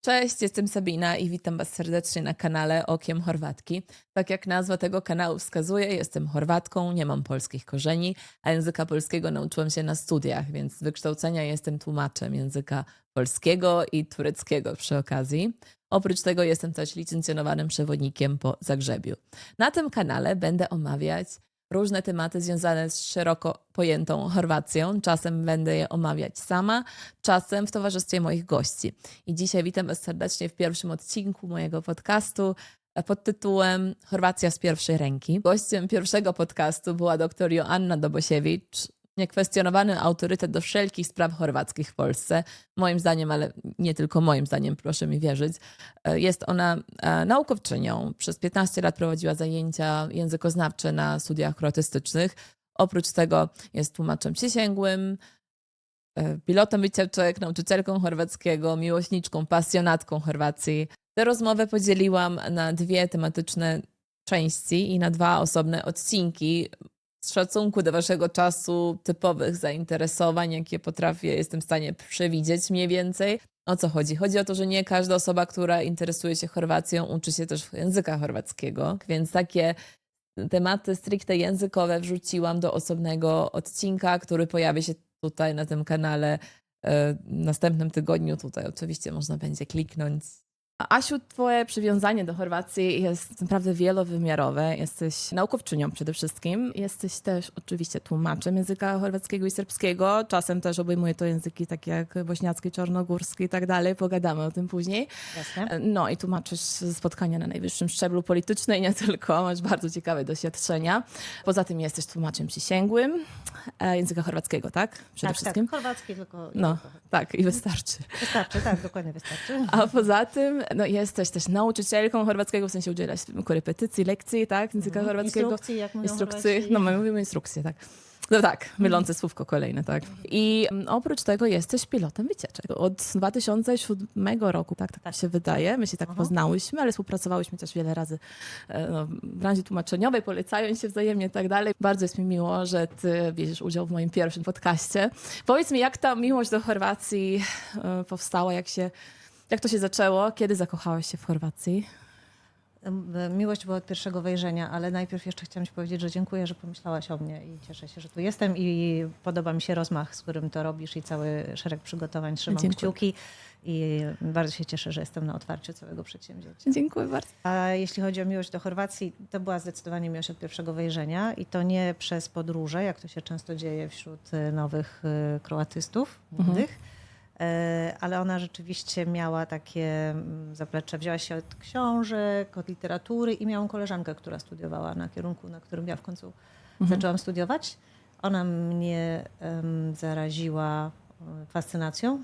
Cześć, jestem Sabina i witam Was serdecznie na kanale Okiem Chorwatki. Tak jak nazwa tego kanału wskazuje, jestem Chorwatką, nie mam polskich korzeni, a języka polskiego nauczyłam się na studiach, więc z wykształcenia jestem tłumaczem języka polskiego i tureckiego przy okazji. Oprócz tego jestem też licencjonowanym przewodnikiem po Zagrzebiu. Na tym kanale będę omawiać różne tematy związane z szeroko pojętą Chorwacją. Czasem będę je omawiać sama, czasem w towarzystwie moich gości. I dzisiaj witam Was serdecznie w pierwszym odcinku mojego podcastu pod tytułem Chorwacja z pierwszej ręki. Gościem pierwszego podcastu była dr Joanna Dobosiewicz, niekwestionowany autorytet do wszelkich spraw chorwackich w Polsce. Moim zdaniem, ale nie tylko moim zdaniem, proszę mi wierzyć. Jest ona naukowczynią. Przez 15 lat prowadziła zajęcia językoznawcze na studiach kroatystycznych. Oprócz tego jest tłumaczem przysięgłym, pilotem wycieczek, nauczycielką chorwackiego, miłośniczką, pasjonatką Chorwacji. Tę rozmowę podzieliłam na dwie tematyczne części i na dwa osobne odcinki z szacunku do Waszego czasu, typowych zainteresowań, jakie potrafię, jestem w stanie przewidzieć mniej więcej. O co chodzi? Chodzi o to, że nie każda osoba, która interesuje się Chorwacją, uczy się też języka chorwackiego, więc takie tematy stricte językowe wrzuciłam do osobnego odcinka, który pojawi się tutaj na tym kanale w następnym tygodniu. Tutaj oczywiście można będzie kliknąć. A Asiu, twoje przywiązanie do Chorwacji jest naprawdę wielowymiarowe. Jesteś naukowczynią przede wszystkim. Jesteś też oczywiście tłumaczem języka chorwackiego i serbskiego. Czasem też obejmuje to języki takie jak bośniacki, czarnogórski i tak dalej. Pogadamy o tym później. Jasne. No i tłumaczysz spotkania na najwyższym szczeblu politycznym i nie tylko. Masz bardzo ciekawe doświadczenia. Poza tym jesteś tłumaczem przysięgłym języka chorwackiego, tak? Przede wszystkim. Tak, chorwacki tylko. No, tak, i wystarczy. Wystarczy, tak, dokładnie wystarczy. A poza tym, no jesteś też nauczycielką chorwackiego, w sensie udzielasz korepetycji, lekcji, tak, języka chorwackiego. Instrukcji, jak mówią Instrukcji, Chorwaci. no my mówimy instrukcje, tak. No tak, mylące słówko kolejne, tak. I oprócz tego jesteś pilotem wycieczek. Od 2007 roku, tak się wydaje. My się tak poznałyśmy, ale współpracowałyśmy też wiele razy w branży tłumaczeniowej, polecając się wzajemnie i tak dalej. Bardzo jest mi miło, że ty bierzesz udział w moim pierwszym podcaście. Powiedz mi, jak ta miłość do Chorwacji powstała, jak to się zaczęło? Kiedy zakochałaś się w Chorwacji? Miłość była od pierwszego wejrzenia, ale najpierw jeszcze chciałam ci powiedzieć, że dziękuję, że pomyślałaś o mnie i cieszę się, że tu jestem i podoba mi się rozmach, z którym to robisz i cały szereg przygotowań. Trzymam Dziękuję. kciuki i bardzo się cieszę, że jestem na otwarciu całego przedsięwzięcia. Dziękuję bardzo. A jeśli chodzi o miłość do Chorwacji, to była zdecydowanie miłość od pierwszego wejrzenia i to nie przez podróże, jak to się często dzieje wśród nowych kroatystów młodych, ale ona rzeczywiście miała takie zaplecze. Wzięła się od książek, od literatury i miałam koleżankę, która studiowała na kierunku, na którym ja w końcu zaczęłam studiować. Ona mnie zaraziła fascynacją.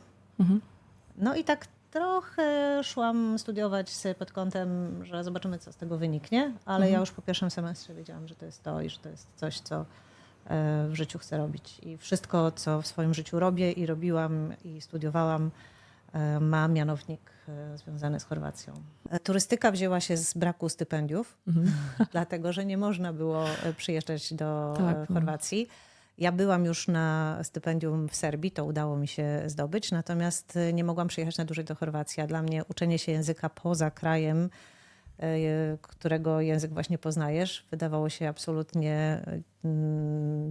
No i tak trochę szłam studiować sobie pod kątem, że zobaczymy, co z tego wyniknie, ale ja już po pierwszym semestrze wiedziałam, że to jest to i że to jest coś, co w życiu chcę robić. I wszystko, co w swoim życiu robię i robiłam i studiowałam, ma mianownik związany z Chorwacją. Turystyka wzięła się z braku stypendiów, dlatego że nie można było przyjeżdżać do Chorwacji. Ja byłam już na stypendium w Serbii, to udało mi się zdobyć, natomiast nie mogłam przyjechać na dłużej do Chorwacji. A dla mnie uczenie się języka poza krajem, którego język właśnie poznajesz, wydawało się absolutnie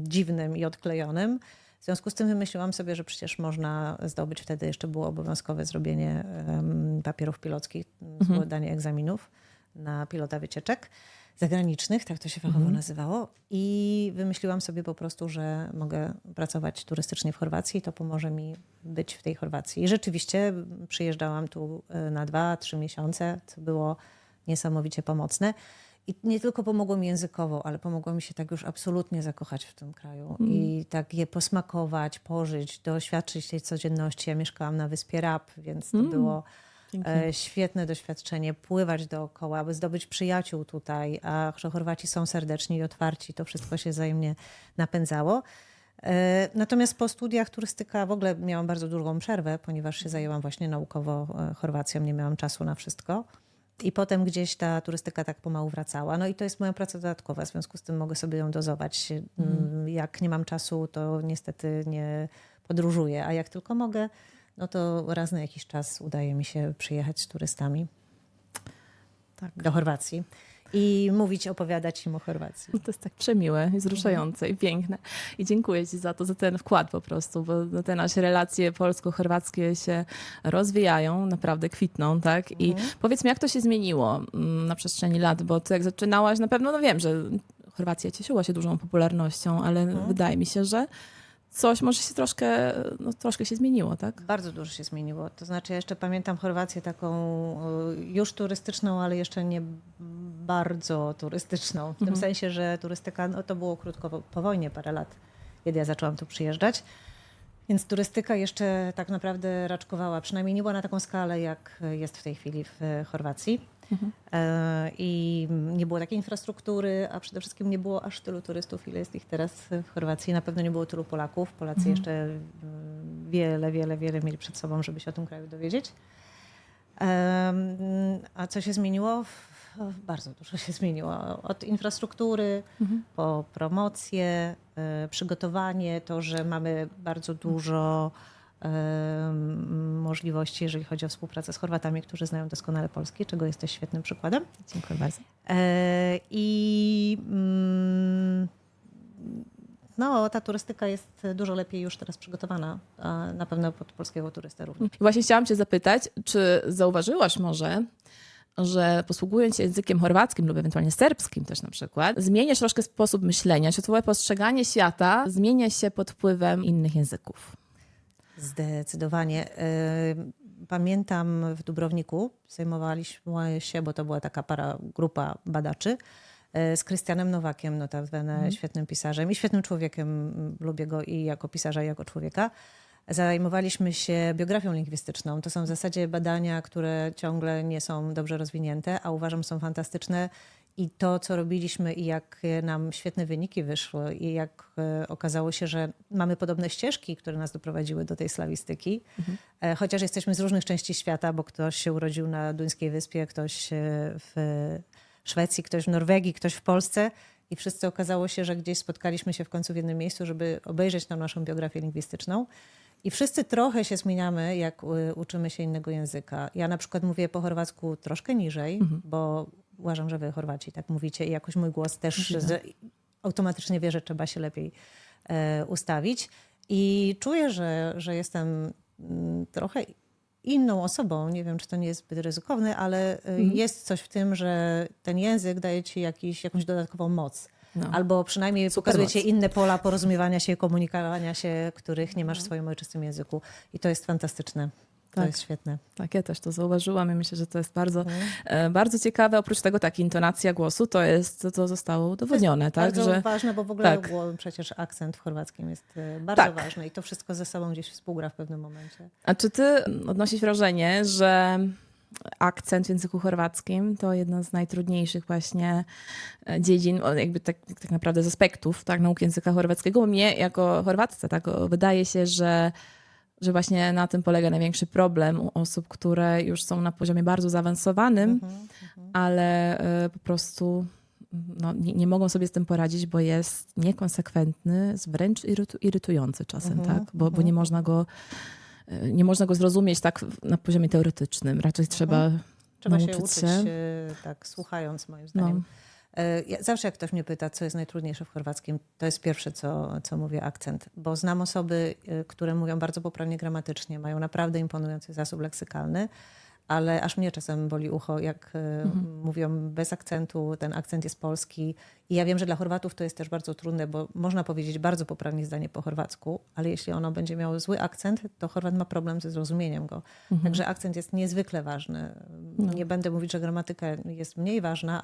dziwnym i odklejonym. W związku z tym wymyśliłam sobie, że przecież można zdobyć, wtedy jeszcze było obowiązkowe zrobienie papierów pilockich, składanie egzaminów na pilota wycieczek zagranicznych, tak to się fachowo nazywało. I wymyśliłam sobie po prostu, że mogę pracować turystycznie w Chorwacji i to pomoże mi być w tej Chorwacji. I rzeczywiście przyjeżdżałam tu na 2-3 miesiące, co było niesamowicie pomocne. I nie tylko pomogło mi językowo, ale pomogło mi się tak już absolutnie zakochać w tym kraju i tak je posmakować, pożyć, doświadczyć tej codzienności. Ja mieszkałam na wyspie Rab, więc to było świetne doświadczenie, pływać dookoła, aby zdobyć przyjaciół tutaj, a że Chorwaci są serdeczni i otwarci, to wszystko się wzajemnie napędzało. Natomiast po studiach turystyka w ogóle miałam bardzo długą przerwę, ponieważ się zajęłam właśnie naukowo Chorwacją, nie miałam czasu na wszystko. I potem gdzieś ta turystyka tak pomału wracała. No i to jest moja praca dodatkowa, w związku z tym mogę sobie ją dozować. Jak nie mam czasu, to niestety nie podróżuję, a jak tylko mogę, no to raz na jakiś czas udaje mi się przyjechać z turystami Tak. do Chorwacji i mówić, opowiadać im o Chorwacji. To jest tak przemiłe i wzruszające i piękne. I dziękuję Ci za to, za ten wkład po prostu, bo te nasze relacje polsko-chorwackie się rozwijają, naprawdę kwitną, tak? I powiedz mi, jak to się zmieniło na przestrzeni lat, bo Ty jak zaczynałaś, na pewno, no wiem, że Chorwacja cieszyła się dużą popularnością, ale wydaje mi się, że coś może się troszkę się zmieniło, tak? Bardzo dużo się zmieniło. To znaczy, ja jeszcze pamiętam Chorwację taką już turystyczną, ale jeszcze nie bardzo turystyczną. W tym sensie, że turystyka, no to było krótko po wojnie, parę lat, kiedy ja zaczęłam tu przyjeżdżać. Więc turystyka jeszcze tak naprawdę raczkowała, przynajmniej nie była na taką skalę, jak jest w tej chwili w Chorwacji. I nie było takiej infrastruktury, a przede wszystkim nie było aż tylu turystów, ile jest ich teraz w Chorwacji. Na pewno nie było tylu Polaków. Polacy jeszcze wiele mieli przed sobą, żeby się o tym kraju dowiedzieć. A co się zmieniło? Bardzo dużo się zmieniło. Od infrastruktury po promocję, przygotowanie, to, że mamy bardzo dużo możliwości, jeżeli chodzi o współpracę z Chorwatami, którzy znają doskonale polski, czego jesteś świetnym przykładem. Dziękuję bardzo. I no, ta turystyka jest dużo lepiej już teraz przygotowana, a na pewno pod polskiego turystę również. I właśnie chciałam Cię zapytać, czy zauważyłaś może, że posługując się językiem chorwackim lub ewentualnie serbskim też na przykład, zmieniasz troszkę sposób myślenia, czy twoje postrzeganie świata zmienia się pod wpływem innych języków? Zdecydowanie. Pamiętam w Dubrowniku zajmowaliśmy się, bo to była taka grupa badaczy, z Krystianem Nowakiem, notabene świetnym pisarzem i świetnym człowiekiem. Lubię go i jako pisarza, i jako człowieka. Zajmowaliśmy się biografią lingwistyczną. To są w zasadzie badania, które ciągle nie są dobrze rozwinięte, a uważam, są fantastyczne. I to, co robiliśmy i jak nam świetne wyniki wyszły i jak okazało się, że mamy podobne ścieżki, które nas doprowadziły do tej slawistyki, chociaż jesteśmy z różnych części świata, bo ktoś się urodził na Duńskiej Wyspie, ktoś w Szwecji, ktoś w Norwegii, ktoś w Polsce i wszyscy okazało się, że gdzieś spotkaliśmy się w końcu w jednym miejscu, żeby obejrzeć tam naszą biografię lingwistyczną. I wszyscy trochę się zmieniamy, jak uczymy się innego języka. Ja na przykład mówię po chorwacku troszkę niżej, bo uważam, że wy Chorwaci tak mówicie i jakoś mój głos też automatycznie wie, że trzeba się lepiej ustawić. I czuję, że jestem trochę inną osobą. Nie wiem, czy to nie jest zbyt ryzykowne, ale jest coś w tym, że ten język daje ci jakąś dodatkową moc. No. Albo przynajmniej pokazuje ci inne pola porozumiewania się, komunikowania się, których nie masz w swoim ojczystym języku. I to jest fantastyczne. To Tak. jest świetne. Tak, ja też to zauważyłam i myślę, że to jest bardzo ciekawe. Oprócz tego intonacja głosu to zostało udowodnione. To jest tak, bardzo że ważne, bo w ogóle przecież akcent w chorwackim jest bardzo ważny i to wszystko ze sobą gdzieś współgra w pewnym momencie. A czy ty odnosisz wrażenie, że akcent w języku chorwackim to jedna z najtrudniejszych właśnie dziedzin, jakby tak naprawdę z aspektów nauk języka chorwackiego? Bo mnie jako Chorwatce wydaje się, że właśnie na tym polega największy problem u osób, które już są na poziomie bardzo zaawansowanym, ale po prostu nie mogą sobie z tym poradzić, bo jest niekonsekwentny, wręcz irytujący czasem, tak? Bo nie można go zrozumieć tak na poziomie teoretycznym. Raczej trzeba się nauczyć uczyć tak słuchając, moim zdaniem. Zawsze jak ktoś mnie pyta, co jest najtrudniejsze w chorwackim, to jest pierwsze, co mówię, akcent. Bo znam osoby, które mówią bardzo poprawnie gramatycznie, mają naprawdę imponujący zasób leksykalny, ale aż mnie czasem boli ucho, jak mówią bez akcentu, ten akcent jest polski. I ja wiem, że dla Chorwatów to jest też bardzo trudne, bo można powiedzieć bardzo poprawnie zdanie po chorwacku, ale jeśli ono będzie miało zły akcent, to Chorwat ma problem ze zrozumieniem go. Także akcent jest niezwykle ważny. Nie będę mówić, że gramatyka jest mniej ważna,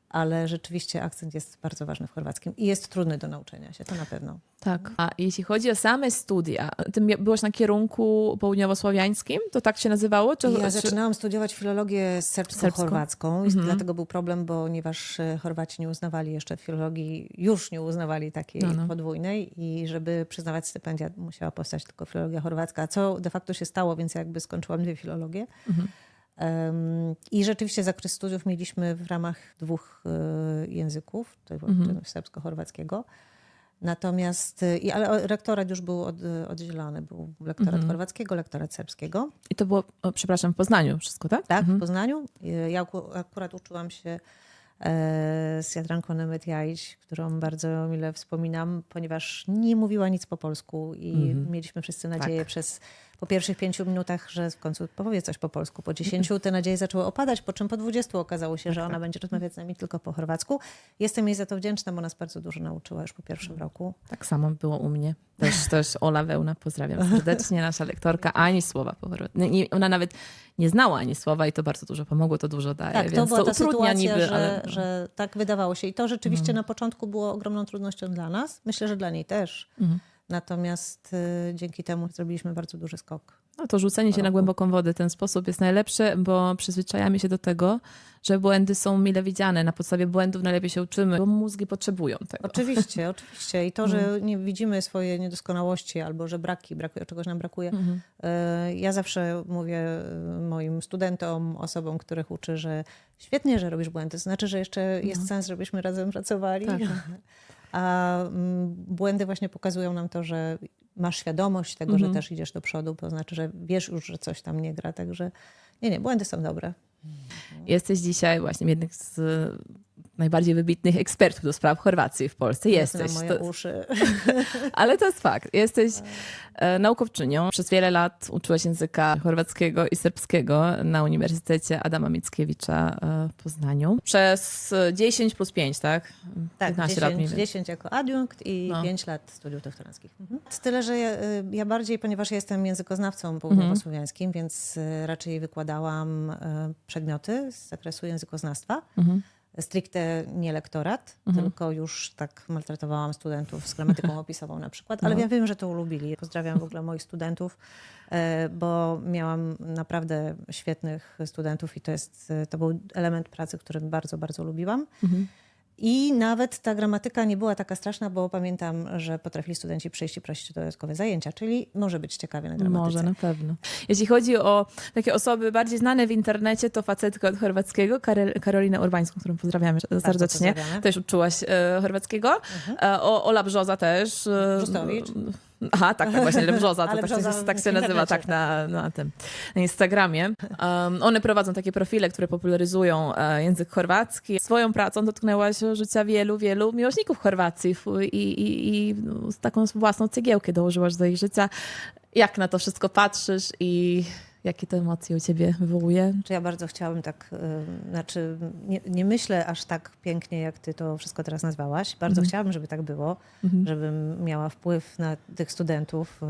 ale rzeczywiście akcent jest bardzo ważny w chorwackim i jest trudny do nauczenia się, to na pewno. Tak. A jeśli chodzi o same studia, ty byłaś na kierunku południowosłowiańskim? To tak się nazywało? Ja zaczynałam studiować filologię serbsko-chorwacką i dlatego był problem, ponieważ Chorwaci nie uznawali jeszcze filologii, już nie uznawali takiej podwójnej i żeby przyznawać stypendia musiała powstać tylko filologia chorwacka, co de facto się stało, więc jakby skończyłam 2 filologie. I rzeczywiście zakres studiów mieliśmy w ramach 2 języków, serbsko-chorwackiego. Natomiast, ale lektorat już był oddzielony. Był lektorat chorwackiego, lektorat serbskiego. I to było, przepraszam, w Poznaniu wszystko, tak? Tak, w Poznaniu. Ja akurat uczyłam się z Jadranką Nemeth-Jajić, którą bardzo mile wspominam, ponieważ nie mówiła nic po polsku i mieliśmy wszyscy nadzieję po pierwszych 5 minutach, że w końcu powie coś po polsku. Po 10 te nadzieje zaczęły opadać, po czym po 20 okazało się, że ona będzie rozmawiać z nami tylko po chorwacku. Jestem jej za to wdzięczna, bo nas bardzo dużo nauczyła już po pierwszym roku. Tak samo było u mnie. Też Ola Wełna, pozdrawiam serdecznie, nasza lektorka, ani słowa po chorwacku. Ona nawet nie znała ani słowa i to bardzo dużo pomogło, to dużo daje. Tak, więc to była ta utrudnia sytuacja, niby, że tak wydawało się. I to rzeczywiście na początku było ogromną trudnością dla nas. Myślę, że dla niej też. Natomiast dzięki temu zrobiliśmy bardzo duży skok. No to rzucenie się na głęboką wodę w ten sposób jest najlepsze, bo przyzwyczajamy się do tego, że błędy są mile widziane. Na podstawie błędów najlepiej się uczymy, bo mózgi potrzebują tego. Oczywiście, oczywiście. I to, że nie widzimy swojej niedoskonałości albo że brakuje, czegoś nam brakuje. Ja zawsze mówię moim studentom, osobom, których uczę, że świetnie, że robisz błędy. To znaczy, że jeszcze jest sens, żebyśmy razem pracowali. Tak. A błędy właśnie pokazują nam to, że masz świadomość tego, że też idziesz do przodu, to znaczy, że wiesz już, że coś tam nie gra, także nie, błędy są dobre. Jesteś dzisiaj właśnie jednym z najbardziej wybitnych ekspertów do spraw Chorwacji w Polsce. Jesteś. Na moje uszy. Ale to jest fakt. Jesteś naukowczynią. Przez wiele lat uczyłaś języka chorwackiego i serbskiego na Uniwersytecie Adama Mickiewicza w Poznaniu. Przez 10 plus 5, tak? Tak, 15 lat mniej 10 jako adiunkt i 5 lat studiów doktoranckich. Tyle, że ja bardziej, ponieważ ja jestem językoznawcą południowo-słowiańskim, więc raczej wykładałam przedmioty z zakresu językoznawstwa. Stricte nie lektorat, tylko już tak maltretowałam studentów z gramatyką opisową na przykład, ale ja wiem, że to ulubili. Pozdrawiam w ogóle moich studentów, bo miałam naprawdę świetnych studentów i to był element pracy, który bardzo, bardzo lubiłam. I nawet ta gramatyka nie była taka straszna, bo pamiętam, że potrafili studenci przyjść i prosić o dodatkowe zajęcia, czyli może być ciekawie na gramatyce. Może, na pewno. Jeśli chodzi o takie osoby bardziej znane w internecie, to facetka od chorwackiego, Karolinę Urbańską, którą pozdrawiamy serdecznie. Też uczyłaś chorwackiego. Ola Brzoza też. Brzostowicz. Aha, tak, właśnie, Brzoza, to tak się nazywa tak na Instagramie. One prowadzą takie profile, które popularyzują język chorwacki. Swoją pracą dotknęłaś życia wielu miłośników Chorwacji i z taką własną cegiełkę dołożyłaś do ich życia. Jak na to wszystko patrzysz i jakie to emocje u ciebie wywołuje? Ja bardzo chciałabym tak, nie myślę aż tak pięknie, jak ty to wszystko teraz nazwałaś. Bardzo chciałabym, żeby tak było, żebym miała wpływ na tych studentów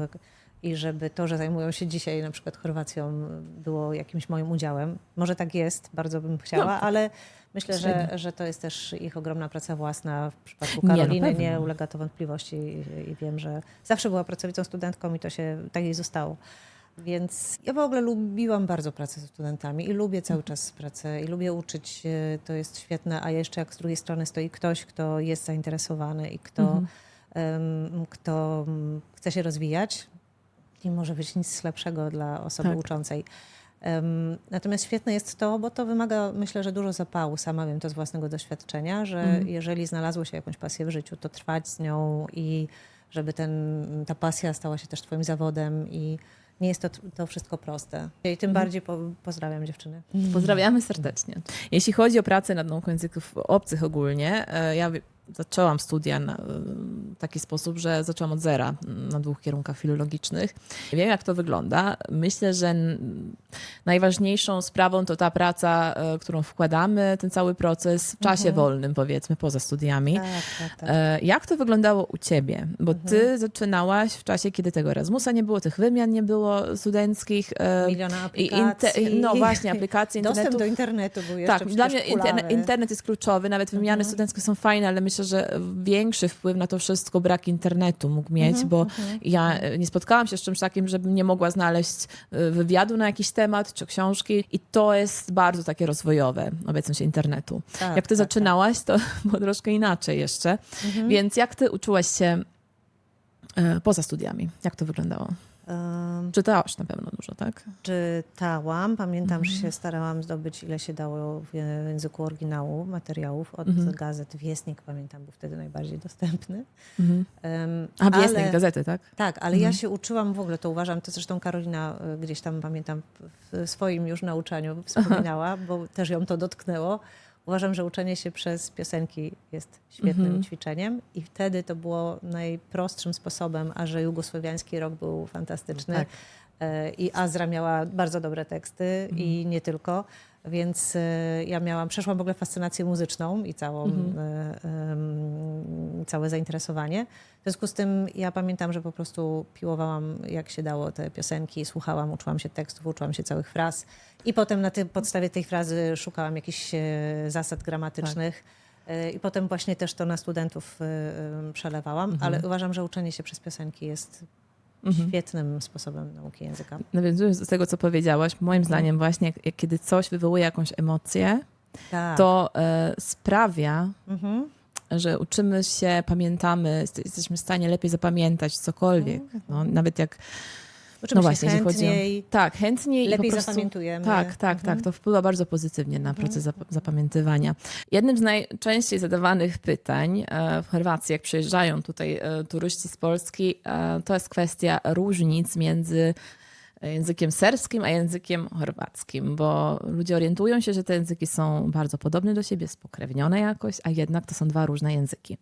i żeby to, że zajmują się dzisiaj na przykład Chorwacją, było jakimś moim udziałem. Może tak jest, bardzo bym chciała, ale myślę, że to jest też ich ogromna praca własna. W przypadku Karoliny nie ulega to wątpliwości i wiem, że zawsze była pracowitą studentką i to się tak jej zostało. Więc ja w ogóle lubiłam bardzo pracę ze studentami i lubię cały czas pracę i lubię uczyć, to jest świetne, a jeszcze jak z drugiej strony stoi ktoś, kto jest zainteresowany i kto chce się rozwijać, nie może być nic lepszego dla osoby uczącej. Natomiast świetne jest to, bo to wymaga, myślę, że dużo zapału. Sama wiem to z własnego doświadczenia, że jeżeli znalazło się jakąś pasję w życiu, to trwać z nią i żeby ta pasja stała się też twoim zawodem i nie jest to wszystko proste. I tym bardziej pozdrawiam dziewczyny. Pozdrawiamy serdecznie. Jeśli chodzi o pracę nad nauką języków obcych ogólnie, ja zaczęłam studia w taki sposób, że zaczęłam od zera na 2 kierunkach filologicznych. Wiem, jak to wygląda. Myślę, że najważniejszą sprawą to ta praca, którą wkładamy, ten cały proces w czasie wolnym, powiedzmy, poza studiami. Tak. Jak to wyglądało u ciebie? Bo ty zaczynałaś w czasie, kiedy tego Erasmusa nie było, tych wymian nie było studenckich. Miliona aplikacji. No właśnie, aplikacje internetu. Dostęp do internetu był jeszcze Tak, dla mnie internet jest kluczowy. Nawet wymiany studenckie są fajne, ale myślę, że większy wpływ na to wszystko brak internetu mógł mieć, bo ja nie spotkałam się z czymś takim, żebym nie mogła znaleźć wywiadu na jakiś temat czy książki i to jest bardzo takie rozwojowe, obecność internetu. Jak ty zaczynałaś, to było troszkę inaczej jeszcze. Więc jak ty uczyłaś się poza studiami? Jak to wyglądało? Czytałaś na pewno dużo, tak? Czytałam. Pamiętam, że się starałam zdobyć ile się dało w języku oryginału materiałów od gazet. Wiesnik, pamiętam, był wtedy najbardziej dostępny. A Wiesnik, gazety, tak? Tak, ale ja się uczyłam w ogóle, to uważam, to zresztą Karolina gdzieś tam, pamiętam, w swoim już nauczaniu wspominała, bo też ją to dotknęło. Uważam, że uczenie się przez piosenki jest świetnym ćwiczeniem i wtedy to było najprostszym sposobem, a że jugosłowiański rok był fantastyczny. Tak. I Azra miała bardzo dobre teksty i nie tylko, więc ja przeszłam w ogóle fascynację muzyczną i całe zainteresowanie. W związku z tym ja pamiętam, że po prostu piłowałam jak się dało te piosenki, słuchałam, uczyłam się tekstów, uczyłam się całych fraz i potem na podstawie tej frazy szukałam jakichś zasad gramatycznych. I potem właśnie też to na studentów przelewałam, ale uważam, że uczenie się przez piosenki jest świetnym sposobem nauki języka. Nawiązując do tego, co powiedziałaś, moim zdaniem właśnie, kiedy coś wywołuje jakąś emocję, Tak. to sprawia, że uczymy się, pamiętamy, jesteśmy w stanie lepiej zapamiętać cokolwiek. No, nawet jak... Uczymy się jeśli chodzi chętniej, tak, chętniej lepiej i po prostu, zapamiętujemy. Tak, to wpływa bardzo pozytywnie na proces zapamiętywania. Jednym z najczęściej zadawanych pytań w Chorwacji, jak przyjeżdżają tutaj turyści z Polski, to jest kwestia różnic między językiem serbskim a językiem chorwackim, bo ludzie orientują się, że te języki są bardzo podobne do siebie, spokrewnione jakoś, a jednak to są dwa różne języki.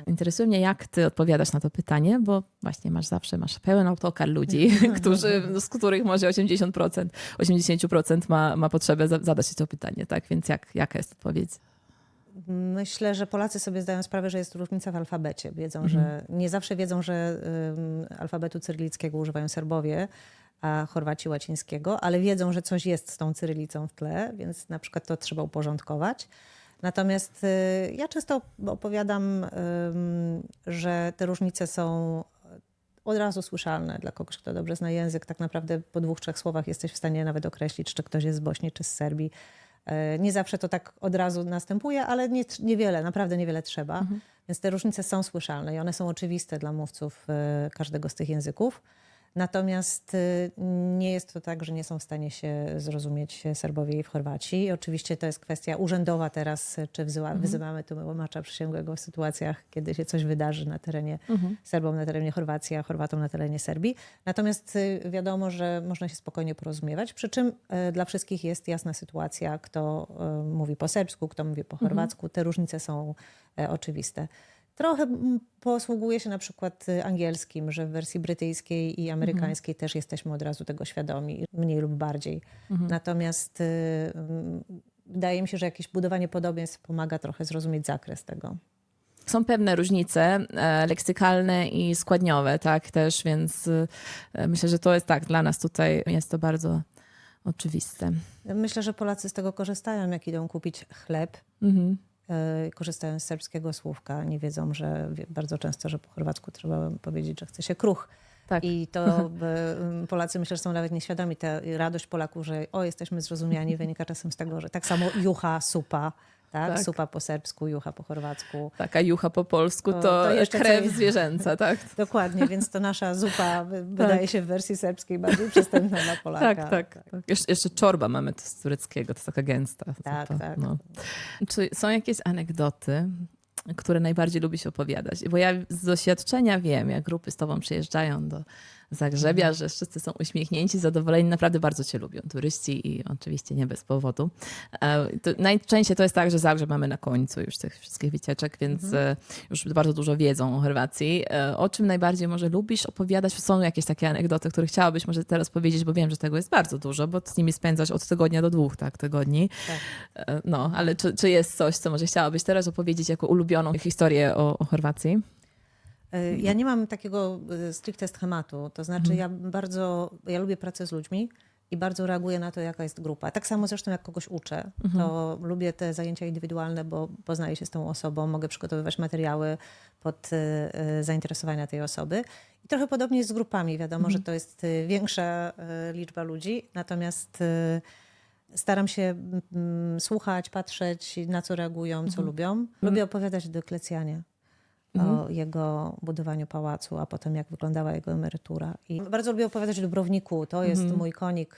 Interesuje mnie, jak ty odpowiadasz na to pytanie, bo właśnie masz pełen autokar ludzi, z których może 80% ma potrzebę zadać się to pytanie, tak? Więc jaka jest odpowiedź? Myślę, że Polacy sobie zdają sprawę, że jest różnica w alfabecie. Że nie zawsze wiedzą, że alfabetu cyrylickiego używają Serbowie, a Chorwaci łacińskiego, ale wiedzą, że coś jest z tą cyrylicą w tle, więc na przykład to trzeba uporządkować. Natomiast ja często opowiadam, że te różnice są od razu słyszalne dla kogoś, kto dobrze zna język. Tak naprawdę po 2-3 słowach jesteś w stanie nawet określić, czy ktoś jest z Bośni, czy z Serbii. Nie zawsze to tak od razu następuje, ale niewiele, naprawdę niewiele trzeba. Więc te różnice są słyszalne i one są oczywiste dla mówców każdego z tych języków. Natomiast nie jest to tak, że nie są w stanie się zrozumieć Serbowie i w Chorwacji. I oczywiście to jest kwestia urzędowa teraz, czy wyzywamy tłumacza przysięgłego w sytuacjach, kiedy się coś wydarzy na terenie Serbom, na terenie Chorwacji, a Chorwatom na terenie Serbii. Natomiast wiadomo, że można się spokojnie porozumiewać, przy czym dla wszystkich jest jasna sytuacja, kto mówi po serbsku, kto mówi po chorwacku. Te różnice są oczywiste. Trochę posługuje się na przykład angielskim, że w wersji brytyjskiej i amerykańskiej też jesteśmy od razu tego świadomi, mniej lub bardziej. Natomiast wydaje mi się, że jakieś budowanie podobieństw pomaga trochę zrozumieć zakres tego. Są pewne różnice leksykalne i składniowe, tak też, więc myślę, że to jest tak, dla nas tutaj jest to bardzo oczywiste. Myślę, że Polacy z tego korzystają, jak idą kupić chleb. Korzystają z serbskiego słówka, nie wiedzą, że bardzo często, że po chorwacku trzeba powiedzieć, że chce się kruch. Tak. I to Polacy myślę, że są nawet nieświadomi. Ta radość Polaków, że jesteśmy zrozumiani, wynika czasem z tego, że tak samo jucha, supa, tak? Supa po serbsku, jucha po chorwacku. Taka jucha po polsku to jeszcze krew zwierzęca, tak? Dokładnie, więc to nasza zupa wydaje się w wersji serbskiej bardziej przystępna dla Polaka. Tak. Jeszcze czorba mamy to z tureckiego, to jest taka gęsta. Tak. No. Czy są jakieś anegdoty, które najbardziej lubisz opowiadać? Bo ja z doświadczenia wiem, jak grupy z tobą przyjeżdżają do Zagrzebia, że wszyscy są uśmiechnięci, zadowoleni, naprawdę bardzo cię lubią, turyści i oczywiście nie bez powodu. Najczęściej to jest tak, że Zagrzeb mamy na końcu już tych wszystkich wycieczek, więc już bardzo dużo wiedzą o Chorwacji. O czym najbardziej może lubisz opowiadać? Są jakieś takie anegdoty, które chciałabyś może teraz powiedzieć, bo wiem, że tego jest bardzo dużo, bo z nimi spędzasz od tygodnia do 2 tygodni. Tak. No, ale czy jest coś, co może chciałabyś teraz opowiedzieć jako ulubioną historię o Chorwacji? Ja nie mam takiego stricte schematu. To znaczy ja lubię pracę z ludźmi i bardzo reaguję na to, jaka jest grupa. Tak samo zresztą jak kogoś uczę. To lubię te zajęcia indywidualne, bo poznaję się z tą osobą, mogę przygotowywać materiały pod zainteresowania tej osoby. I trochę podobnie jest z grupami. Wiadomo, że to jest większa liczba ludzi, natomiast staram się słuchać, patrzeć, na co reagują, co lubią. Lubię opowiadać o Deklecjanie. o jego budowaniu pałacu, a potem jak wyglądała jego emerytura. I bardzo lubię opowiadać o Dubrowniku. To jest mój konik.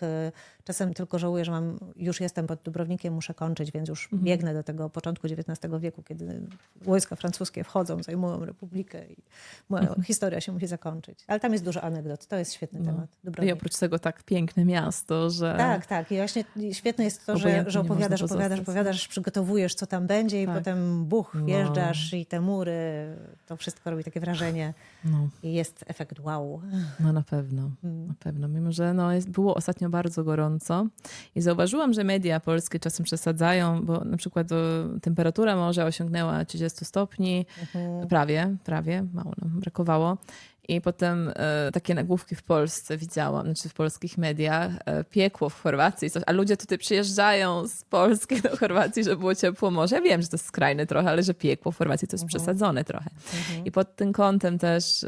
Czasem tylko żałuję, że już jestem pod Dubrownikiem, muszę kończyć, więc już biegnę do tego początku XIX wieku, kiedy wojska francuskie wchodzą, zajmują Republikę i moja historia się musi zakończyć. Ale tam jest dużo anegdot. To jest świetny temat. I Dubrovnik. oprócz tego tak piękne miasto, że... Tak. I właśnie świetne jest to, Obojętnie że nie można opowiadasz, przygotowujesz, co tam będzie i Tak. potem wjeżdżasz i te mury, to wszystko robi takie wrażenie No. i jest efekt wow. No na pewno, na pewno. Mimo, że było ostatnio bardzo gorąco i zauważyłam, że media polskie czasem przesadzają, bo na przykład temperatura morza osiągnęła 30 stopni, prawie, mało nam brakowało. I potem takie nagłówki w Polsce widziałam, znaczy w polskich mediach, piekło w Chorwacji, coś, a ludzie tutaj przyjeżdżaą z Polski do Chorwacji, żeby było ciepło morze. Ja wiem, że to jest skrajne trochę, ale że piekło w Chorwacji to jest przesadzone trochę. I pod tym kątem też,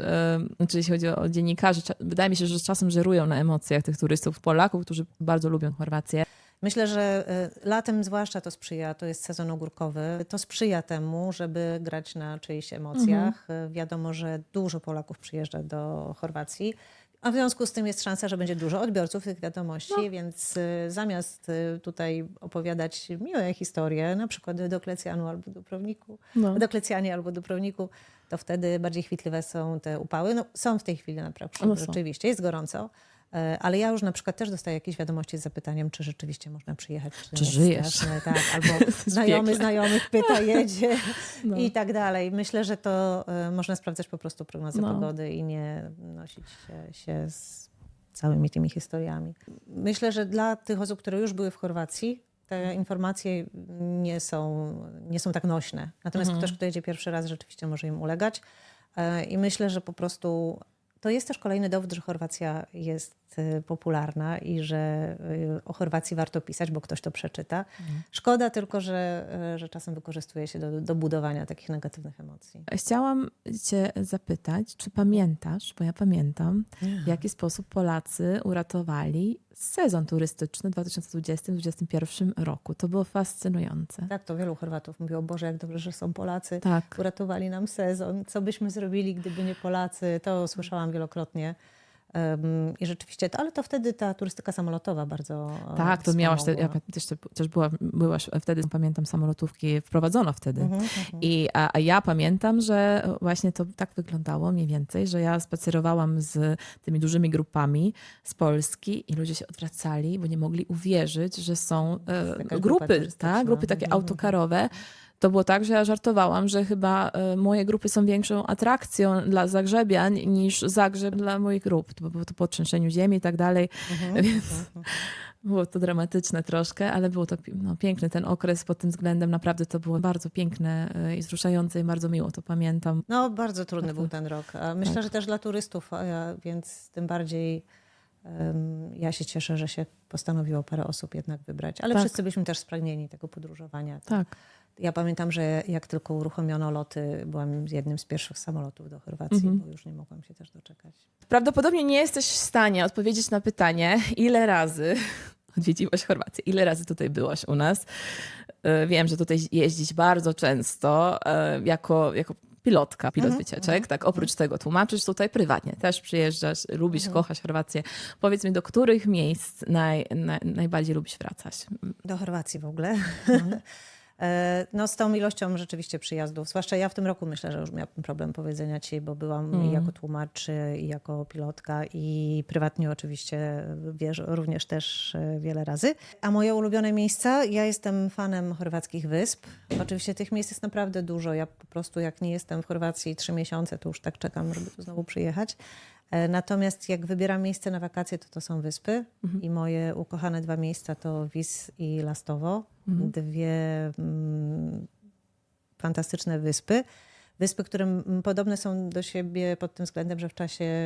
znaczy jeśli chodzi o dziennikarzy, wydaje mi się, że czasem żerują na emocjach tych turystów, Polaków, którzy bardzo lubią Chorwację. Myślę, że latem zwłaszcza to sprzyja, to jest sezon ogórkowy, to sprzyja temu, żeby grać na czyichś emocjach. Wiadomo, że dużo Polaków przyjeżdża do Chorwacji, a w związku z tym jest szansa, że będzie dużo odbiorców tych wiadomości, więc zamiast tutaj opowiadać miłe historie, na przykład o Doklecjanie albo Dubrowniku, to wtedy bardziej chwitliwe są te upały. No, są w tej chwili naprawdę, rzeczywiście, jest gorąco. Ale ja już na przykład też dostaję jakieś wiadomości z zapytaniem, czy rzeczywiście można przyjechać. Czy żyjesz? Straszne, tak, albo znajomych pyta, jedzie i tak dalej. Myślę, że to można sprawdzać po prostu prognozę pogody i nie nosić się z całymi tymi historiami. Myślę, że dla tych osób, które już były w Chorwacji, te informacje nie są tak nośne. Natomiast ktoś, kto jedzie pierwszy raz, rzeczywiście może im ulegać. I myślę, że po prostu to jest też kolejny dowód, że Chorwacja jest popularna i że o Chorwacji warto pisać, bo ktoś to przeczyta. Szkoda tylko, że czasem wykorzystuje się do budowania takich negatywnych emocji. Chciałam cię zapytać, czy pamiętasz, bo ja pamiętam, w jaki sposób Polacy uratowali sezon turystyczny w 2020-2021 roku. To było fascynujące. Tak, to wielu Chorwatów mówiło, Boże, jak dobrze, że są Polacy. Tak. Uratowali nam sezon. Co byśmy zrobili, gdyby nie Polacy? To słyszałam wielokrotnie. I rzeczywiście, ale to wtedy ta turystyka samolotowa bardzo Tak, to miałaś, wspomogła. ja też byłaś wtedy, pamiętam, samolotówki wprowadzono wtedy. A ja pamiętam, że właśnie to tak wyglądało mniej więcej, że ja spacerowałam z tymi dużymi grupami z Polski i ludzie się odwracali, bo nie mogli uwierzyć, że są grupy, tak? Grupy takie autokarowe. To było tak, że ja żartowałam, że chyba moje grupy są większą atrakcją dla zagrzebiań niż Zagrzeb dla moich grup. Bo było to po trzęsieniu ziemi i tak dalej. Więc było to dramatyczne troszkę, ale było to piękny ten okres pod tym względem. Naprawdę to było bardzo piękne i wzruszające i bardzo miło to pamiętam. No, bardzo trudny był ten rok. A myślę, że też dla turystów, więc tym bardziej ja się cieszę, że się postanowiło parę osób jednak wybrać. Ale wszyscy byliśmy też spragnieni tego podróżowania. Tak. Ja pamiętam, że jak tylko uruchomiono loty, byłam jednym z pierwszych samolotów do Chorwacji, bo już nie mogłam się też doczekać. Prawdopodobnie nie jesteś w stanie odpowiedzieć na pytanie, ile razy odwiedziłaś Chorwację, ile razy tutaj byłaś u nas. Wiem, że tutaj jeździć bardzo często jako pilot wycieczek, tak, oprócz tego tłumaczysz tutaj prywatnie, też przyjeżdżasz, lubisz, kochasz Chorwację. Powiedz mi, do których miejsc najbardziej lubisz wracać? Do Chorwacji w ogóle. No z tą ilością rzeczywiście przyjazdów, zwłaszcza ja w tym roku myślę, że już miałabym problem powiedzenia ci, bo byłam i jako tłumacz, i jako pilotka i prywatnie oczywiście również też wiele razy. A moje ulubione miejsca, ja jestem fanem chorwackich wysp. Oczywiście tych miejsc jest naprawdę dużo. Ja po prostu jak nie jestem w Chorwacji 3 miesiące, to już tak czekam, żeby tu znowu przyjechać. Natomiast jak wybieram miejsce na wakacje, to są wyspy i moje ukochane 2 miejsca to Vis i Lastovo. 2 fantastyczne wyspy. Wyspy, które podobne są do siebie pod tym względem, że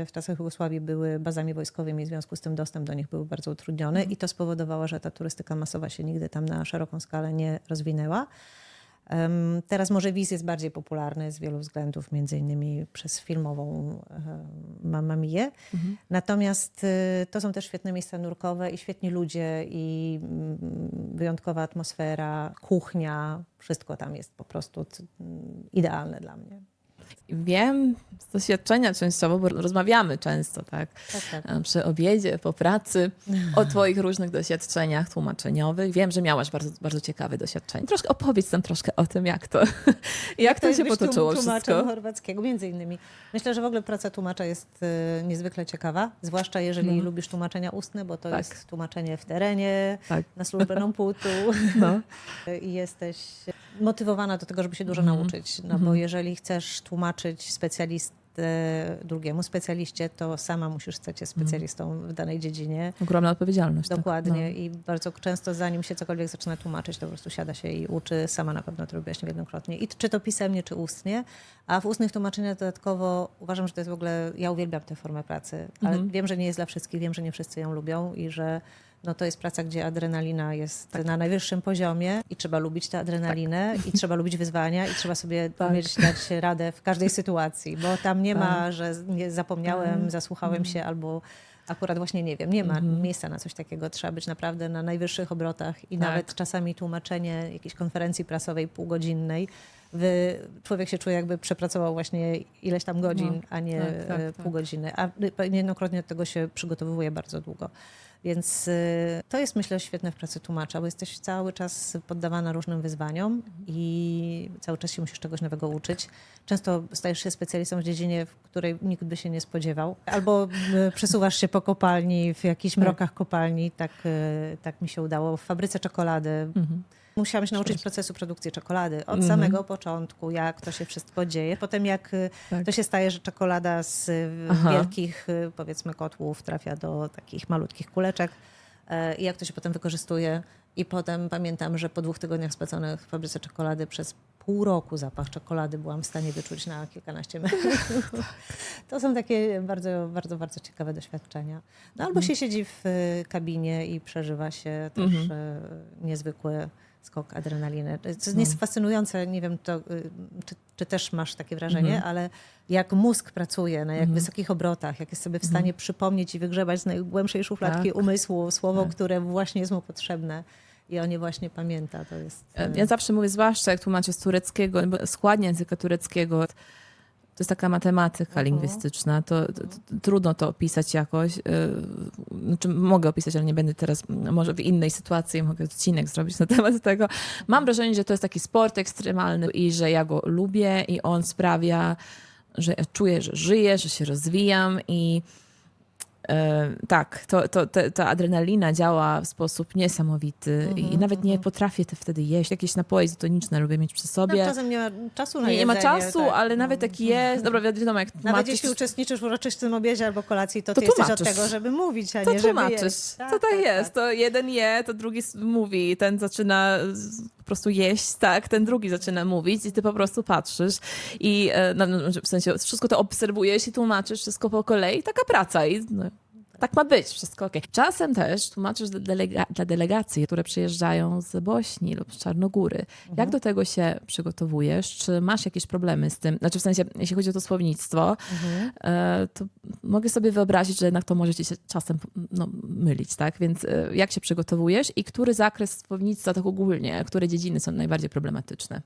w czasach Jugosławii były bazami wojskowymi, w związku z tym dostęp do nich był bardzo utrudniony i to spowodowało, że ta turystyka masowa się nigdy tam na szeroką skalę nie rozwinęła. Teraz może Vis jest bardziej popularny z wielu względów, między innymi przez filmową Mamma Mię. Natomiast to są też świetne miejsca nurkowe i świetni ludzie i wyjątkowa atmosfera, kuchnia, wszystko tam jest po prostu idealne dla mnie. Wiem z doświadczenia częściowo, bo rozmawiamy często, tak? Tak. Przy obiedzie, po pracy, o twoich różnych doświadczeniach tłumaczeniowych. Wiem, że miałaś bardzo, bardzo ciekawe doświadczenie. Troszkę opowiedz nam troszkę o tym, jak to się potoczyło tłumaczem wszystko. chorwackiego, między innymi. Myślę, że w ogóle praca tłumacza jest niezwykle ciekawa, zwłaszcza jeżeli lubisz tłumaczenia ustne, bo to Tak. jest tłumaczenie w terenie, Tak. na służbę non-putu No. i jesteś motywowana do tego, żeby się dużo nauczyć. No bo jeżeli chcesz tłumaczyć drugiemu specjaliście, to sama musisz stać się specjalistą w danej dziedzinie. Ogromna odpowiedzialność. Dokładnie. Tak? I bardzo często zanim się cokolwiek zaczyna tłumaczyć, to po prostu siada się i uczy. Sama na pewno to robiłaś niejednokrotnie. I czy to pisemnie, czy ustnie. A w ustnych tłumaczeniach dodatkowo uważam, że to jest w ogóle... Ja uwielbiam tę formę pracy, ale wiem, że nie jest dla wszystkich. Wiem, że nie wszyscy ją lubią i że no to jest praca, gdzie adrenalina jest na najwyższym poziomie i trzeba lubić tę adrenalinę i trzeba lubić wyzwania i trzeba sobie umieć dać radę w każdej sytuacji, bo tam nie ma, że nie zapomniałem, zasłuchałem się albo akurat właśnie nie wiem. Nie ma miejsca na coś takiego. Trzeba być naprawdę na najwyższych obrotach i nawet czasami tłumaczenie jakiejś konferencji prasowej półgodzinnej. Człowiek się czuje, jakby przepracował właśnie ileś tam godzin, a nie pół godziny. A niejednokrotnie do tego się przygotowuje bardzo długo. Więc to jest, myślę, świetne w pracy tłumacza, bo jesteś cały czas poddawana różnym wyzwaniom i cały czas się musisz czegoś nowego uczyć. Często stajesz się specjalistą w dziedzinie, w której nikt by się nie spodziewał. Albo przesuwasz się po kopalni, w jakichś mrokach kopalni. Tak mi się udało. W fabryce czekolady. Musiałam się nauczyć procesu produkcji czekolady od samego początku, jak to się wszystko dzieje. Potem jak to się staje, że czekolada z wielkich, powiedzmy, kotłów trafia do takich malutkich kuleczek i jak to się potem wykorzystuje. I potem pamiętam, że po 2 tygodniach spędzonych w fabryce czekolady przez pół roku zapach czekolady byłam w stanie wyczuć na kilkanaście metrów. To są takie bardzo, bardzo, bardzo ciekawe doświadczenia. No albo się siedzi w kabinie i przeżywa się też niezwykły skok adrenaliny. To jest fascynujące, nie wiem, czy też masz takie wrażenie, ale jak mózg pracuje na jak wysokich obrotach, jak jest sobie w stanie przypomnieć i wygrzebać z najgłębszej szufladki umysłu słowo, które właśnie jest mu potrzebne i on je właśnie pamięta. To jest... Ja zawsze mówię, zwłaszcza jak tłumaczę z tureckiego, składnie języka tureckiego, to jest taka matematyka lingwistyczna, to trudno to opisać jakoś. Znaczy, mogę opisać, ale nie będę teraz, może w innej sytuacji mogę odcinek zrobić na temat tego. Mam wrażenie, że to jest taki sport ekstremalny i że ja go lubię i on sprawia, że ja czuję, że żyję, że się rozwijam i tak, ta adrenalina działa w sposób niesamowity i nawet nie potrafię wtedy jeść. Jakieś napoje izotoniczne lubię mieć przy sobie. No, czasem nie ma czasu na Nie jedzenie. ma czasu, ale nawet taki jest. Dobra, wiadomo, jak Nawet tłumaczysz, jeśli uczestniczysz w uroczystym obiedzie albo kolacji, to To ty jesteś od tłumaczysz. tego, żeby mówić, a to nie żeby tłumaczysz. jeść. Co to jest? To jeden je, to drugi mówi, ten zaczyna po prostu jeść, tak, ten drugi zaczyna mówić i ty po prostu patrzysz i w sensie wszystko to obserwujesz i tłumaczysz wszystko po kolei. Taka praca i tak ma być, wszystko okej. Czasem też tłumaczysz dla delegacji, które przyjeżdżają z Bośni lub z Czarnogóry. Jak do tego się przygotowujesz? Czy masz jakieś problemy z tym? Znaczy w sensie, jeśli chodzi o to słownictwo, to mogę sobie wyobrazić, że jednak to może ci się czasem mylić, tak? Więc jak się przygotowujesz i który zakres słownictwa tak ogólnie, które dziedziny są najbardziej problematyczne?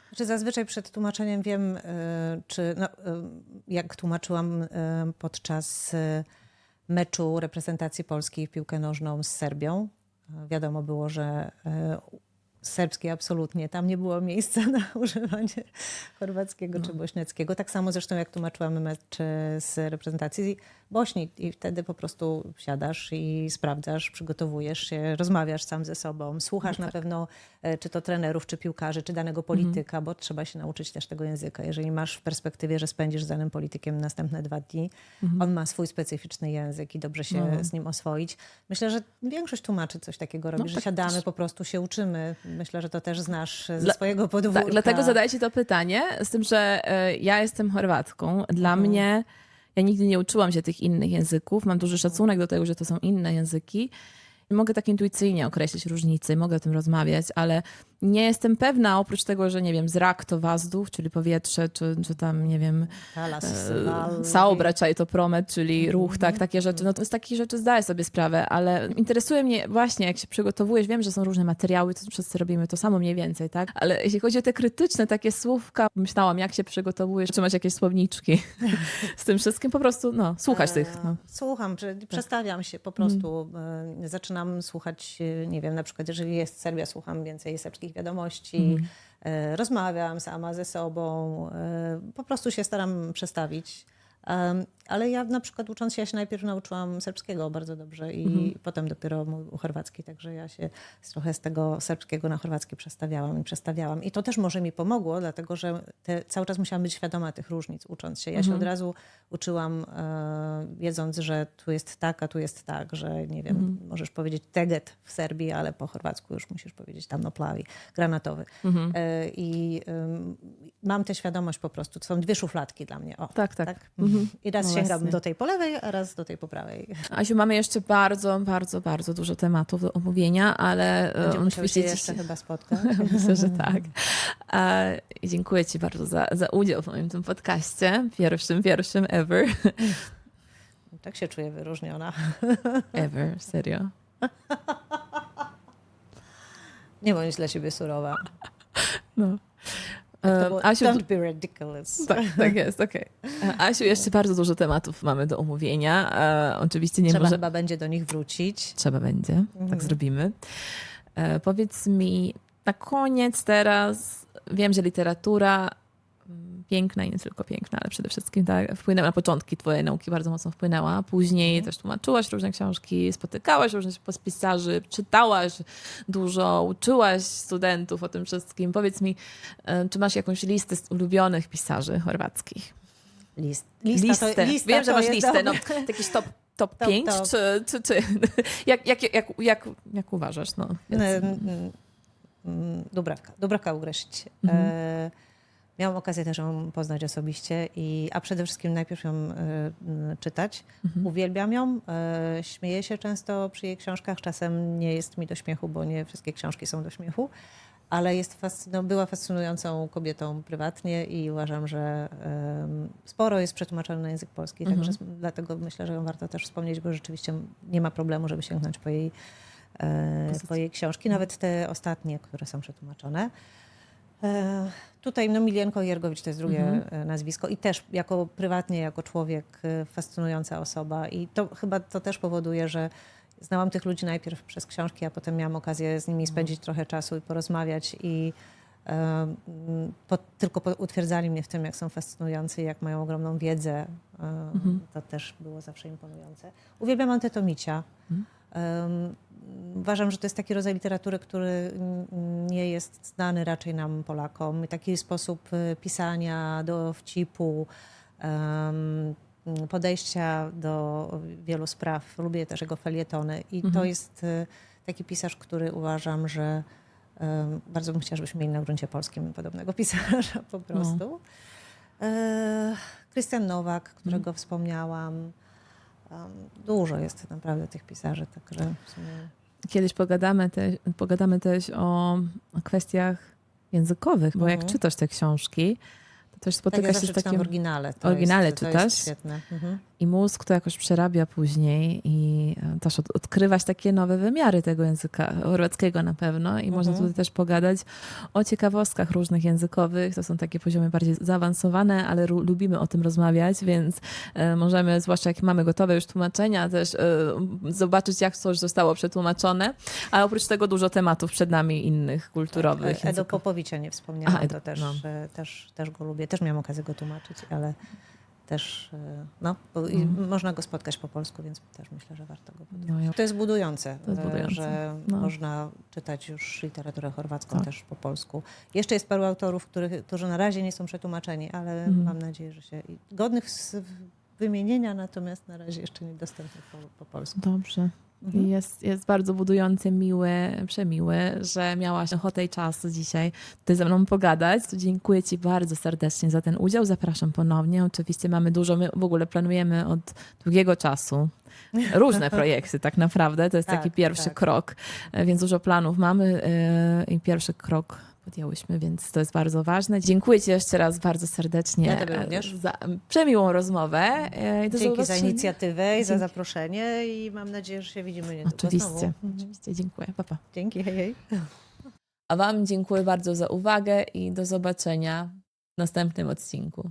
Znaczy zazwyczaj przed tłumaczeniem wiem, jak tłumaczyłam podczas meczu reprezentacji Polski w piłkę nożną z Serbią. Wiadomo było, że serbskiej absolutnie. Tam nie było miejsca na używanie chorwackiego czy bośniackiego. Tak samo zresztą jak tłumaczyłam mecz z reprezentacji Bośni i wtedy po prostu siadasz i sprawdzasz, przygotowujesz się, rozmawiasz sam ze sobą, słuchasz na pewno czy to trenerów, czy piłkarzy, czy danego polityka, bo trzeba się nauczyć też tego języka. Jeżeli masz w perspektywie, że spędzisz z danym politykiem następne 2 dni, on ma swój specyficzny język i dobrze się z nim oswoić. Myślę, że większość tłumaczy coś takiego robi, że siadamy, po prostu się uczymy. Myślę, że to też znasz ze swojego podwórka. Tak, dlatego zadaję ci to pytanie, z tym, że ja jestem Chorwatką. Dla mnie, ja nigdy nie uczyłam się tych innych języków. Mam duży szacunek do tego, że to są inne języki. Mogę tak intuicyjnie określić różnice, mogę o tym rozmawiać, ale Nie jestem pewna, oprócz tego, że nie wiem, zrak to wazduch, czyli powietrze, czy tam, nie wiem, saobraćaj to promet, czyli ruch, tak, takie rzeczy. No to z takich rzeczy zdaję sobie sprawę, ale interesuje mnie właśnie, jak się przygotowujesz, wiem, że są różne materiały, to wszyscy robimy to samo mniej więcej, tak? Ale jeśli chodzi o te krytyczne takie słówka, myślałam, jak się przygotowujesz, czy masz jakieś słowniczki z tym wszystkim, po prostu, no, słuchać tych. No. Słucham, przestawiam się po prostu, zaczynam słuchać, nie wiem, na przykład jeżeli jest Serbia, słucham więcej serbskich wiadomości, rozmawiam sama ze sobą, po prostu się staram przestawić. Ale ja na przykład ucząc się najpierw nauczyłam serbskiego bardzo dobrze i potem dopiero mówił chorwacki, także ja się trochę z tego serbskiego na chorwacki przestawiałam. I to też może mi pomogło, dlatego że cały czas musiałam być świadoma tych różnic ucząc się. Ja się od razu uczyłam, wiedząc, że tu jest tak, a tu jest tak, że nie wiem, możesz powiedzieć teget w Serbii, ale po chorwacku już musisz powiedzieć tam no plavi, granatowy. I mam tę świadomość po prostu. To są dwie szufladki dla mnie. O, Tak. I raz No sięgam właśnie. do tej po lewej, a raz do tej po prawej. Asiu, mamy jeszcze bardzo dużo tematów do omówienia, ale Będziemy musiały się oczywiście jeszcze chyba spotkać. myślę, że tak. I dziękuję ci bardzo za udział w moim tym podcaście. Pierwszym ever. Tak się czuję wyróżniona. Ever, serio. Nie bądź dla siebie surowa. No. To było, Asiu, don't be ridiculous. tak jest, okej. Asiu, jeszcze bardzo dużo tematów mamy do omówienia. Oczywiście nie Trzeba może... chyba będzie do nich wrócić. Trzeba będzie, tak zrobimy. Powiedz mi na koniec teraz, wiem, że literatura piękna i nie tylko piękna, ale przede wszystkim tak, wpłynęła na początki twojej nauki, bardzo mocno wpłynęła. Później też tłumaczyłaś różne książki, spotykałaś różnych pisarzy, czytałaś dużo, uczyłaś studentów o tym wszystkim. Powiedz mi, czy masz jakąś listę z ulubionych pisarzy chorwackich? Listę. Wiem, że masz listę. No, Dobre. jakiś top 5? Czy jak uważasz? No, Dubravka Ugrešić. Miałam okazję też ją poznać osobiście, a przede wszystkim najpierw ją czytać. Uwielbiam ją, śmieję się często przy jej książkach. Czasem nie jest mi do śmiechu, bo nie wszystkie książki są do śmiechu, ale była fascynującą kobietą prywatnie i uważam, że sporo jest przetłumaczone na język polski, także dlatego myślę, że ją warto też wspomnieć, bo rzeczywiście nie ma problemu, żeby sięgnąć po jej książki, nawet te ostatnie, które są przetłumaczone. Tutaj Milienko Jergowicz to jest drugie nazwisko i też prywatnie, jako człowiek, fascynująca osoba i to też powoduje, że znałam tych ludzi najpierw przez książki, a potem miałam okazję z nimi spędzić trochę czasu i porozmawiać i tylko utwierdzali mnie w tym, jak są fascynujący i jak mają ogromną wiedzę. To też było zawsze imponujące. Uwielbiam Antetomicia. Uważam, że to jest taki rodzaj literatury, który nie jest znany raczej nam, Polakom. Taki sposób pisania, dowcipu, podejścia do wielu spraw. Lubię też jego felietony. I to jest taki pisarz, który uważam, że bardzo bym chciała, żebyśmy mieli na gruncie polskim podobnego pisarza po prostu. Krystian Nowak, którego wspomniałam. Dużo jest naprawdę tych pisarzy, także w sumie... Kiedyś pogadamy też o kwestiach językowych, bo jak czytasz te książki, to też spotyka się z takim... w oryginale. W oryginale to czytasz? jest świetne. I mózg to jakoś przerabia później i też odkrywać takie nowe wymiary tego języka chorwackiego na pewno i można tutaj też pogadać o ciekawostkach różnych językowych. To są takie poziomy bardziej zaawansowane, ale lubimy o tym rozmawiać, więc możemy, zwłaszcza jak mamy gotowe już tłumaczenia, też zobaczyć, jak coś zostało przetłumaczone, ale oprócz tego dużo tematów przed nami innych, kulturowych. Tak, Edo Popowicza nie wspomniałam, to też go lubię. Też miałam okazję go tłumaczyć, ale też można go spotkać po polsku, więc też myślę, że warto go podjąć. To jest budujące, że można czytać już literaturę chorwacką też po polsku. Jeszcze jest paru autorów, którzy na razie nie są przetłumaczeni, ale mam nadzieję, że się godnych wymienienia, natomiast na razie jeszcze niedostępnych po polsku. Dobrze. I jest bardzo budujący, miły, przemiły, że miałaś ochotę i czas dzisiaj tutaj ze mną pogadać. To dziękuję Ci bardzo serdecznie za ten udział. Zapraszam ponownie. Oczywiście mamy dużo, my w ogóle planujemy od długiego czasu różne projekty tak naprawdę. To jest Tak, taki pierwszy tak. krok, więc dużo planów mamy i pierwszy krok podjęłyśmy, więc to jest bardzo ważne. Dziękuję Ci jeszcze raz bardzo serdecznie Ja Tobie również. za przemiłą rozmowę. I do Dzięki za zobaczenia. inicjatywę i za Dzięki. zaproszenie i mam nadzieję, że się widzimy niedługo Oczywiście, znowu. oczywiście. Dziękuję. Pa, pa. Dzięki, hej, hej. A Wam dziękuję bardzo za uwagę i do zobaczenia w następnym odcinku.